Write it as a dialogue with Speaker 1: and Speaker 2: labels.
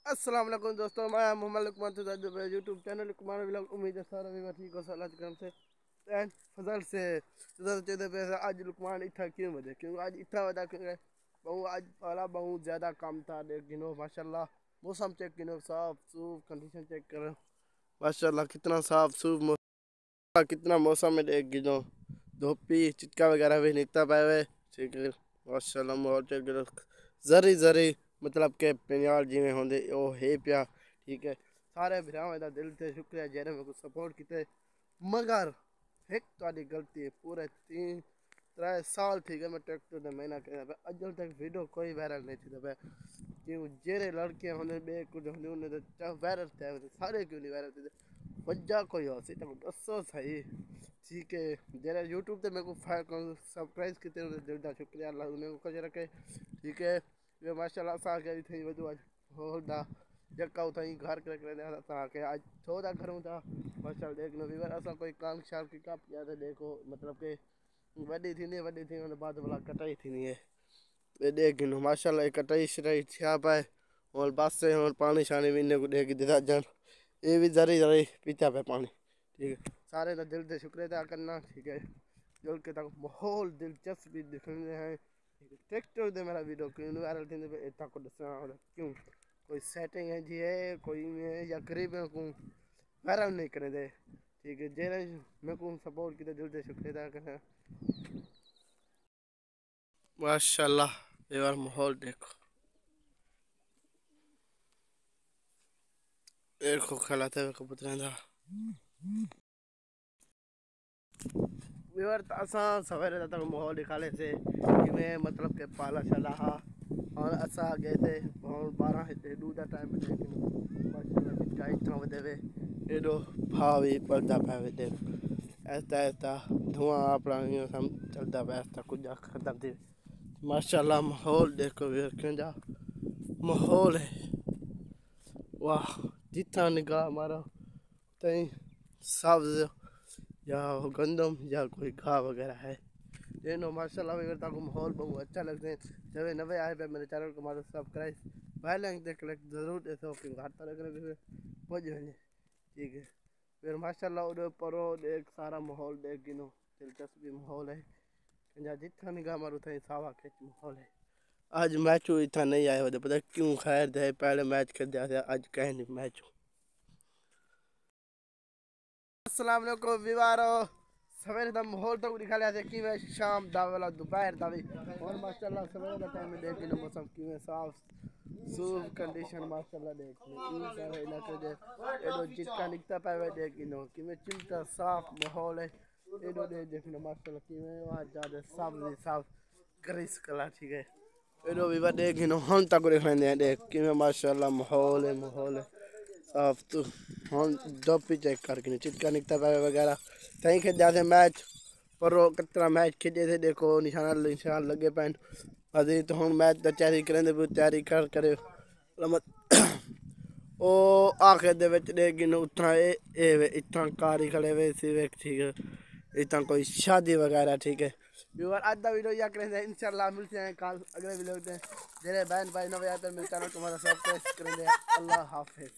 Speaker 1: अस्सलाम वालेकुम दोस्तों, मैं Mohammad Luqman YouTube channel Luqman vlog. उम्मीद है सारा भी ठीक हो अल्लाह के करम से एंड फजल से चौदह पे आज लुकमान इतना क्यों बजे क्योंकि आज इतना वजह क्योंकि बहु आज वाला बहुत ज़्यादा काम था। देख गिनो माशाल्लाह मौसम चेक गिनो साफ सूफ कंडीशन चेक करो माशाल्लाह कितना साफ सूफ मौसम कितना मौसम में देख गिनो धोपी चिटका वगैरह भी निकता पाए ठीक है माशाल्लाह माहौल चेक करो जरी जरी मतलब के पंजाल जिमें होंगे वो है पिया ठीक है। सारे भरावां दा दिल से शुक्रिया जेरे मेरे को सपोर्ट किते मगर एक तारी गलती है पूरे 3-3 साल ठीक है मैं ट्रैक्टर दे महीना कर अजल तक वीडियो कोई वायरल नहीं थी पे क्यों जेरे लड़के होने बे कुछ होने उन्हें तो वायरल थे सारे क्यों नहीं वायरल थे वजह कोई हो सी तो दसो सही ठीक है। जेरे यूट्यूब ते मेरे को सब्सक्राइब किते दिल दा शुक्रिया अल्लाह उन्हें को कुछ रखे ठीक है। ये माशाल्लाह सा गई थी वजू आज होदा जक्का उठाई घर के करे ता के आज छोदा करूं था माशाल्लाह देख लो वीवर असा कोई काम शाम की काप या देखो मतलब के वडी थी उन बाद वाला कटाई थी नहीं है ये देख लो माशाल्लाह कटाई शराई छा पाए और बस से और पानी शानी भी इन्हें को देख दिदा जान ये भी जरी जरी पीता पे पानी ठीक है। सारे का दिल से शुक्रिया अदा करना ठीक है। दिल के तक माहौल दिलचस्पी दिखने हैं ट्रैक्टर दे मेरा वीडियो क्यों वायरल थी इतना को दसना क्यों कोई सेटिंग है जी है कोई में या गरीब है को वायरल नहीं करे दे ठीक है। जेने मैं को सपोर्ट किया दिल से शुक्रिया अदा करना माशाल्लाह ये बार माहौल देखो देखो खिलाते हुए कबूतर था व्यवर असां सवेरे तक माहौल दिखाले से कि मैं मतलब के पाला चला हा और असा गए थे और 12 हिते दूधा टाइम में माशाल्लाह कितना इतना वधे एडो भावी पड़ता पावे दे ऐसा ऐसा धुआं अपना यूं सब चलता पे ऐसा कुछ खत्म थी माशाल्लाह माहौल देखो व्यवर क्यों जा माहौल है वाह जितना निगाह हमारा तई सब्ज या गंदम या कोई घाह वगैरह है देनो माशाल्लाह वगैरह को माहौल बहुत अच्छा लगते हैं। जब नवे आए पे मेरे चैनल को मारो सब्सक्राइब पहले देख ले जरूर ऐसा कि हर तरह के पहुँच जाए ठीक है। फिर माशाल्लाह उधर परो देख सारा माहौल देख गिनो दिलचस्पी माहौल है जितना निगाह मारो था सावा खेच माहौल है। आज मैच इतना नहीं आया होता पता क्यों खैर दे पहले मैच खेल दिया आज कहीं नहीं मैच अस्सलाम वालेकुम विवारो सवेरे दा माहौल तो दिखा लिया कि मैं शाम दा वाला दोपहर दा भी और माशाल्लाह सवेरे दा टाइम में देख लो मौसम कि मैं साफ सूफ कंडीशन माशाल्लाह देख लो इन सारे इलाके दे एडो जितना निकता पावे देख लो कि मैं चिंता साफ माहौल है एडो दे देख लो माशाल्लाह कि मैं वहां ज्यादा साफ ग्रीस कलर ठीक है एडो भी देख लो हम तक देख लेंगे देख कि मैं माशाल्लाह माहौल है साफ तो हम जब भी चेक करके चिटका निकता पावे वगैरह कहीं खेल जाते मैच पर कितना मैच खेले थे देखो निशान लगे पैन अभी तो हम मैच की तैयारी करें तैयारी कर करे मत ओ आखिर दे विच देख गिनो उतना इतना कारी खड़े हुए सी वेख ठीक है इतना कोई शादी वगैरह ठीक है। व्यूअर आज दा वीडियो या करें इंशाल्लाह मिलते हैं कल अगले वीडियो में जेरे बहन भाई नवे आते मिलता है तुम्हारा सब करेंगे अल्लाह हाफिज।